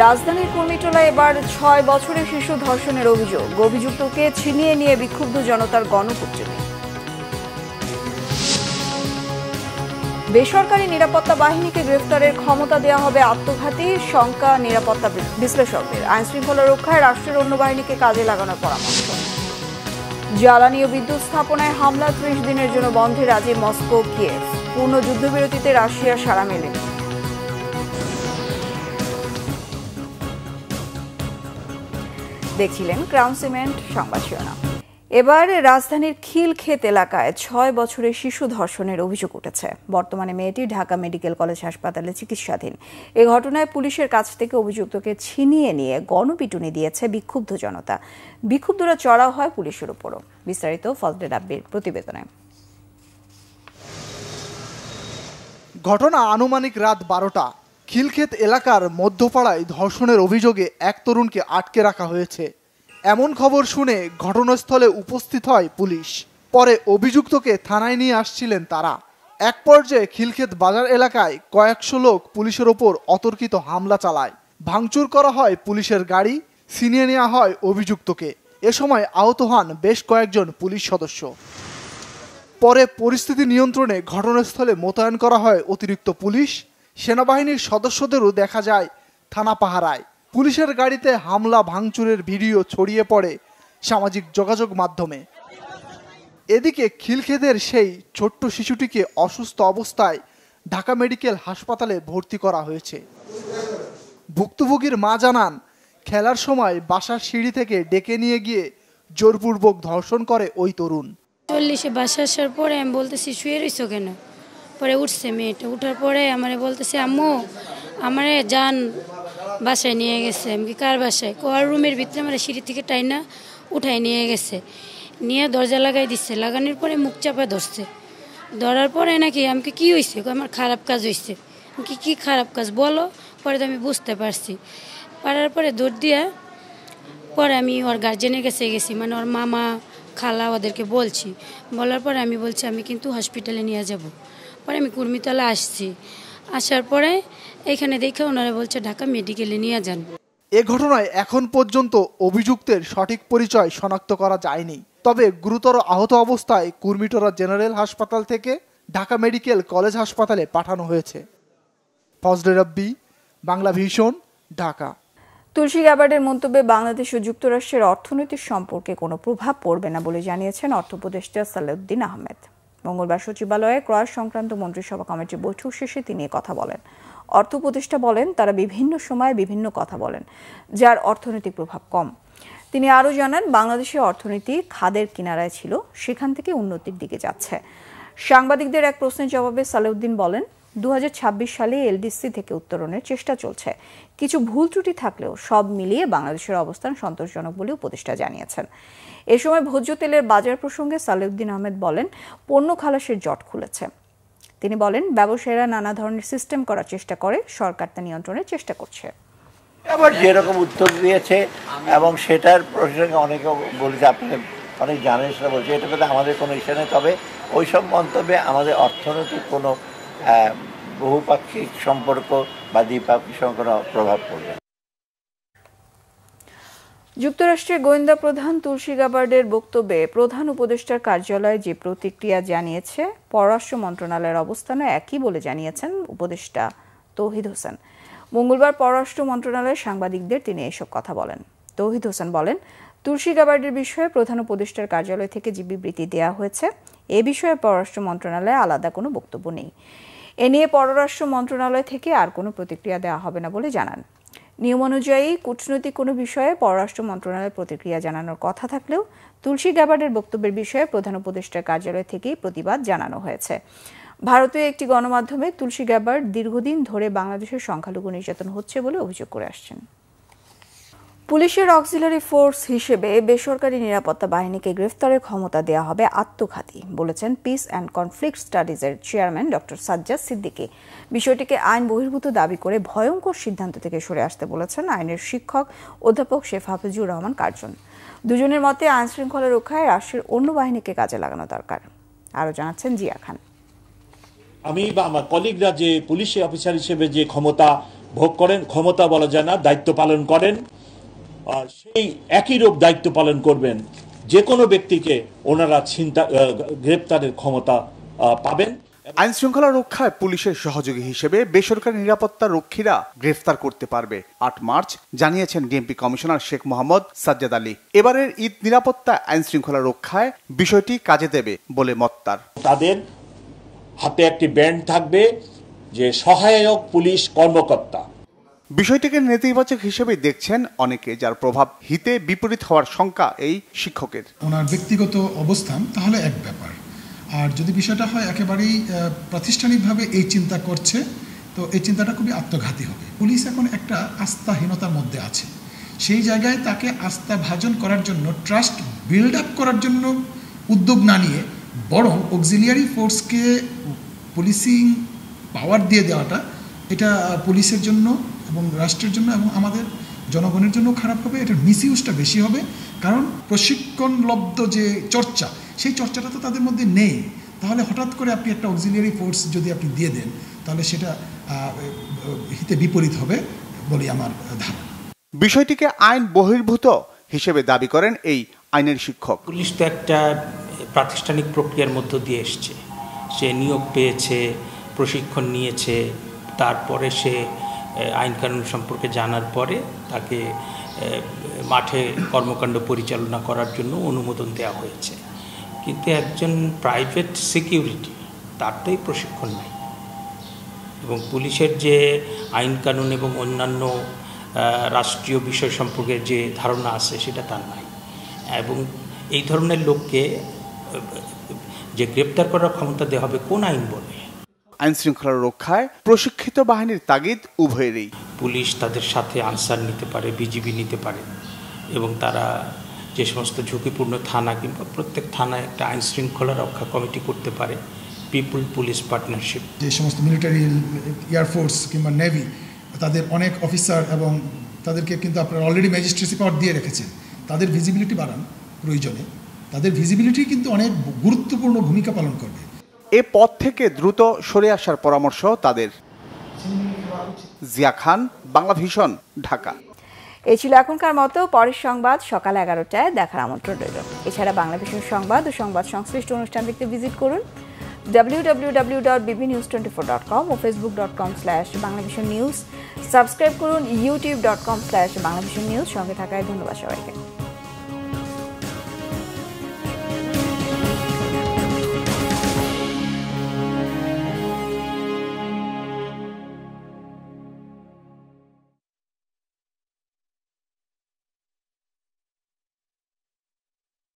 রাজধানীর কুর্মিটোলায় এবার ৬ বছরের শিশু ধর্ষণের অভিযোগ। অভিযুক্তকে ছিনিয়ে নিয়ে বিক্ষুব্ধ জনতার গণপ্রতিরোধ। বেসরকারি নিরাপত্তা বাহিনীকে গ্রেফতারের ক্ষমতা দেওয়া হবে আত্মঘাতী, শঙ্কা নিরাপত্তা বিশ্লেষকদের। আইনশৃঙ্খলা রক্ষায় রাষ্ট্রের অন্য বাহিনীকে কাজে লাগানোর পরামর্শ। জ্বালানি ও বিদ্যুৎ স্থাপনায় হামলা ৩০ দিনের জন্য বন্ধে রাজি মস্কো, কিয়েভ। পূর্ণ যুদ্ধবিরতিতে রাশিয়ার সাড়া মেলেনি। দেখছিলেন ক্রাউন সিমেন্ট সংবাদ শিরোনাম। এবার রাজধানীর খিলক্ষেত এলাকায় ৬ বছরের শিশু ধর্ষণের অভিযোগ উঠেছে। বর্তমানে মেয়েটি ঢাকা মেডিকেল কলেজ হাসপাতালে চিকিৎসাধীন। এ ঘটনায় পুলিশের কাছ থেকে অভিযুক্তকে ছিনিয়ে নিয়ে গণপিটুনি দিয়েছে বিক্ষুব্ধ জনতা। বিক্ষুব্ধরা চড়াও হয় পুলিশের উপরও। বিস্তারিত ফজলে রাব্বির প্রতিবেদনে। ঘটনা আনুমানিক রাত ১২টা। খিলক্ষেত এলাকার মধ্যপাড়ায় ধর্ষণের অভিযোগে এক তরুণকে আটকে রাখা হয়েছে। এমন খবর শুনে ঘটনাস্থলে উপস্থিত হয় পুলিশ। পরে অভিযুক্তকে থানায় নিয়ে আসছিলেন তারা। এক পর্যায়ে খিলক্ষেত বাজার এলাকায় কয়েকশো লোক পুলিশের ওপর অতর্কিত হামলা চালায়। ভাঙচুর করা হয় পুলিশের গাড়ি, ছিনিয়ে নেওয়া হয় অভিযুক্তকে। এ সময় আহত হন বেশ কয়েকজন পুলিশ সদস্য। পরে পরিস্থিতি নিয়ন্ত্রণে ঘটনাস্থলে মোতায়েন করা হয় অতিরিক্ত পুলিশ। সেনাবাহিনীর সদস্যদেরও দেখা যায় থানা পাহারায়। পুলিশের গাড়িতে হামলা ভাঙচুরের ভিডিও ছড়িয়ে পড়ে সামাজিক যোগাযোগ মাধ্যমে। এদিকে খিলক্ষেতের সেই ছোট্ট শিশুটিকে অসুস্থ অবস্থায় ঢাকা মেডিকেল হাসপাতালে ভর্তি করা হয়েছে। ভুক্তভোগীর মা জানান, খেলার সময় বাসার সিঁড়ি থেকে ডেকে নিয়ে গিয়ে জোরপূর্বক ধর্ষণ করে ওই তরুণ। 40-এ বাসা আসার পরে আমি বলতেছি শুয়ে রইছো কেন? পরে উঠছে মেয়েটা। উঠার পরে আমারে বলতেছে, আম্মু আমারে যান বাসায় নিয়ে গেছে। আমি কি কার বাসায়? কোয়ার রুমের ভিতরে আমার সিঁড়ি থেকে টাইনা উঠাই নিয়ে গেছে। নিয়ে দরজা লাগাই দিচ্ছে। লাগানোর পরে মুখ চাপা ধরছে। ধরার পরে নাকি আমাকে কি হয়েছে? আমার খারাপ কাজ হয়েছে। কি খারাপ কাজ বলো? পরে তো আমি বুঝতে পারছি। পারার পরে দৌড় দিয়া পরে আমি ওর গার্জেনের কাছে গেছি, মানে ওর মামা খালা ওদেরকে বলছি। বলার পরে আমি বলছি আমি কিন্তু হসপিটালে নিয়ে যাব। পরে আমি কুর্মিতলা আসছি। আসার পরে এখানে দেখে ওনারা বলছে ঢাকা মেডিকেলে নিয়ে যান। এ ঘটনায় এখন পর্যন্ত অভিযুক্তের সঠিক পরিচয় শনাক্ত করা যায়নি। তবে গুরুতর আহত অবস্থায় কুর্মিটোলা জেনারেল হাসপাতাল থেকে ঢাকা মেডিকেল কলেজ হাসপাতালে পাঠানো হয়েছে। ফজলে রাব্বি, বাংলা ভিশন, ঢাকা। তুলসী গ্যাবার্ডের মন্তব্যে বাংলাদেশ ও যুক্তরাষ্ট্রের অর্থনৈতিক সম্পর্কে কোনো প্রভাব পড়বে না বলে জানিয়েছেন অর্থ উপদেষ্টা সালেউদ্দিন আহমেদ। মঙ্গলবার সচিবালয়ে ক্রয় সংক্রান্ত মন্ত্রিসভা কমিটির বৈঠক শেষে তিনি কথা বলেন। অর্থ উপদেষ্টা বলেন, তারা বিভিন্ন সময়ে বিভিন্ন কথা বলেন, যার অর্থনৈতিক প্রভাব কম। তিনি আরও জানান, বাংলাদেশের অর্থনীতি খাদের কিনারায় ছিল, সেখান থেকে উন্নতির দিকে যাচ্ছে। সাংবাদিকদের এক প্রশ্নের জবাবে সালেউদ্দিন বলেন, 2026 সালে এলডিসি থেকে উত্তরণের চেষ্টা চলছে। কিছু ভুল ত্রুটি থাকলেও সব মিলিয়ে বাংলাদেশের অবস্থান সন্তোষজনক বলে উপদেষ্টা জানিয়েছেন। এ সময় ভোজ্য তেলের বাজার প্রসঙ্গে সালেউদ্দিন আহমেদ বলেন, পণ্য খালাসের জট খুলেছে। তিনি বলেন, ব্যবসায়ীরা নানা ধরনের সিস্টেম করার চেষ্টা করে, সরকার তা নিয়ন্ত্রণের চেষ্টা করছে। আবার যেরকম উত্তর দিয়েছে এবং সেটার প্রসঙ্গে অনেকে বলেছে, আপনি অনেক জানেন, সেটা বলছে, এটাতে আমাদের কোনো ইস্যু নেই। তবে ওইসব মন্তব্যে আমাদের অর্থনৈতিক কোনো বহুপাক্ষিক সম্পর্ক বা দ্বিপাক্ষিক সম্পর্ক প্রভাব পড়বে। যুক্তরাষ্ট্রের গোয়েন্দা প্রধান তুলসী গ্যাবার্ডের বক্তব্যে প্রধান উপদেষ্টার কার্যালয় যে প্রতিক্রিয়া জানিয়েছে, পররাষ্ট্র মন্ত্রণালয়ের অবস্থানও একই বলে জানিয়েছেন উপদেষ্টা তৌহিদ হোসেন। মঙ্গলবার পররাষ্ট্র মন্ত্রণালয়ের সাংবাদিকদের তিনি এসব কথা বলেন। তৌহিদ হোসেন বলেন, তুলসী গ্যাবার্ডের বিষয়ে প্রধান উপদেষ্টার কার্যালয় থেকে যে বিবৃতি দেওয়া হয়েছে, এ বিষয়ে পররাষ্ট্র মন্ত্রণালয়ে আলাদা কোনো বক্তব্য নেই। এ নিয়ে পররাষ্ট্র মন্ত্রণালয় থেকে আর কোনো প্রতিক্রিয়া দেওয়া হবে না বলে জানান। নিয়ম অনুযায়ী কূটনৈতিক কোনো বিষয়ে পররাষ্ট্র মন্ত্রণালয়ের প্রতিক্রিয়া জানানোর কথা থাকলেও তুলসী গ্যাবার্ডের বক্তব্যের বিষয়ে প্রধান উপদেষ্টার কার্যালয় থেকেই প্রতিবাদ জানানো হয়েছে। ভারতীয় একটি গণমাধ্যমে তুলসী গ্যাবার্ড দীর্ঘদিন ধরে বাংলাদেশের সংখ্যালঘু নির্যাতন হচ্ছে বলে অভিযোগ করে আসছেন। পুলিশের অক্সিলারি ফোর্স হিসেবে বেসরকারি নিরাপত্তা বাহিনীকে গ্রেফতারের ক্ষমতা দেওয়া হবে আত্মঘাতী, বলেছেন পিস অ্যান্ড কনফ্লিক্ট স্টাডিজের চেয়ারম্যান ডক্টর সাজ্জাদ সিদ্দিকী। বিষয়টিকে আইন বহির্ভূত দাবি করে ভয়ঙ্কর সিদ্ধান্ত থেকে সরে আসতে বলেছেন আইনের শিক্ষক অধ্যাপক শেখ হাফিজুর রহমান কার্জন। দুজনের মতে আইন শৃঙ্খলা রক্ষায় রাষ্ট্রের অন্য বাহিনীকে কাজে লাগানো দরকার। আরও জানাচ্ছেন জিয়া খান। আমি বা আমার কলিগরা যে পুলিশ অফিসার হিসেবে যে ক্ষমতা ভোগ করেন, ক্ষমতা বলা যায় না, দায়িত্ব পালন করেন, সেই একই রূপ দায়িত্ব পালন করবেন যে কোনো ব্যক্তিকে ওনারা গ্রেপ্তারের ক্ষমতা পাবেন। আইন শৃঙ্খলা রক্ষায় পুলিশের সহযোগী হিসেবে বেসরকারি নিরাপত্তা রক্ষীরা গ্রেফতার করতে পারবে 8 মার্চ জানিয়েছেন ডিএমপি কমিশনার শেখ মোহাম্মদ সাজ্জাদ আলী। এবারের ঈদ নিরাপত্তা আইন শৃঙ্খলা রক্ষায় বিষয়টি কাজে দেবে বলে মত তার। তাদের হাতে একটি ব্যান্ড থাকবে যে সহায়ক পুলিশ কর্মকর্তা। বিষয়টিকে নেতিবাচক হিসেবে দেখছেন অনেকে, যার প্রভাব হিতে বিপরীত হওয়ার শঙ্কা এই শিক্ষকের। ওনার ব্যক্তিগত অবস্থান তাহলে এক ব্যাপার, আর যদি বিষয়টা হয় একেবারেই প্রাতিষ্ঠানিকভাবে এই চিন্তা করছে, তো এই চিন্তাটা খুবই আত্মঘাতী হবে। পুলিশ এখন একটা আস্থাহীনতার মধ্যে আছে, সেই জায়গায় তাকে আস্থা ভাজন করার জন্য, ট্রাস্ট বিল্ড আপ করার জন্য উদ্যোগ না নিয়ে বরং অক্সিলিয়ারি ফোর্সকে পুলিশিং পাওয়ার দিয়ে দেওয়াটা, এটা পুলিশের জন্য এবং রাষ্ট্রের জন্য এবং আমাদের জনগণের জন্য খারাপ হবে। এটার মিসইউজটা বেশি হবে, কারণ প্রশিক্ষণলব্ধ যে চর্চা, সেই চর্চাটা তো তাদের মধ্যে নেই। তাহলে হঠাৎ করে আপনি একটা অক্সিলিয়ারি ফোর্স যদি আপনি দিয়ে দেন, তাহলে সেটা হিতে বিপরীত হবে বলে আমার ধারণা। বিষয়টিকে আইন বহির্ভূত হিসেবে দাবি করেন এই আইনের শিক্ষক। পুলিশ তো একটা প্রাতিষ্ঠানিক প্রক্রিয়ার মধ্য দিয়ে এসছে, সে নিয়োগ পেয়েছে, প্রশিক্ষণ নিয়েছে, তারপরে সে আইন কানুন সম্পর্কে জানার পরে তাকে মাঠে কর্মকাণ্ড পরিচালনা করার জন্য অনুমোদন দেওয়া হয়েছে। কিন্তু একজন প্রাইভেট সিকিউরিটি, তার তো এই প্রশিক্ষণ নাই, এবং পুলিশের যে আইন কানুন এবং অন্যান্য রাষ্ট্রীয় বিষয় সম্পর্কে যে ধারণা আছে সেটা তার নাই। এবং এই ধরনের লোককে যে গ্রেপ্তার করার ক্ষমতা দেওয়া হবে কোন আইন বলে? আইন শৃঙ্খলা রক্ষায় প্রশিক্ষিত বাহিনীর তাগিদ উভয়েরই। পুলিশ তাদের সাথে আনসার নিতে পারে, বিজিবি নিতে পারে, এবং তারা যে সমস্ত ঝুঁকিপূর্ণ থানা কিংবা প্রত্যেক থানায় একটা আইন শৃঙ্খলা রক্ষা কমিটি করতে পারে, পিপুল পুলিশ পার্টনারশিপ। যে সমস্ত মিলিটারি, এয়ারফোর্স কিংবা নেভি, তাদের অনেক অফিসার এবং তাদেরকে কিন্তু আপনারা অলরেডি ম্যাজিস্ট্রেসি পাওয়ার দিয়ে রেখেছেন। তাদের ভিজিবিলিটি বাড়ান প্রয়োজনে, তাদের ভিজিবিলিটি কিন্তু অনেক গুরুত্বপূর্ণ ভূমিকা পালন করবে। এ পথ থেকে দ্রুত সরে আসার পরামর্শ তাদের। জিয়া খান, বাংলা ভিশন, ঢাকা। এই ছিল এখনকার মতো। পরের সংবাদ সকাল 11টায় দেখার আমন্ত্রণ রইল। এছাড়া বাংলা ভিশন সংবাদ ও সংবাদ সংশ্লিষ্ট অনুষ্ঠান দেখতে ভিজিট করুন www.bbnews24.com ও facebook.com/banglavisionnews। সাবস্ক্রাইব করুন youtube.com/banglavisionnews। সঙ্গে থাকায় ধন্যবাদ সবাইকে।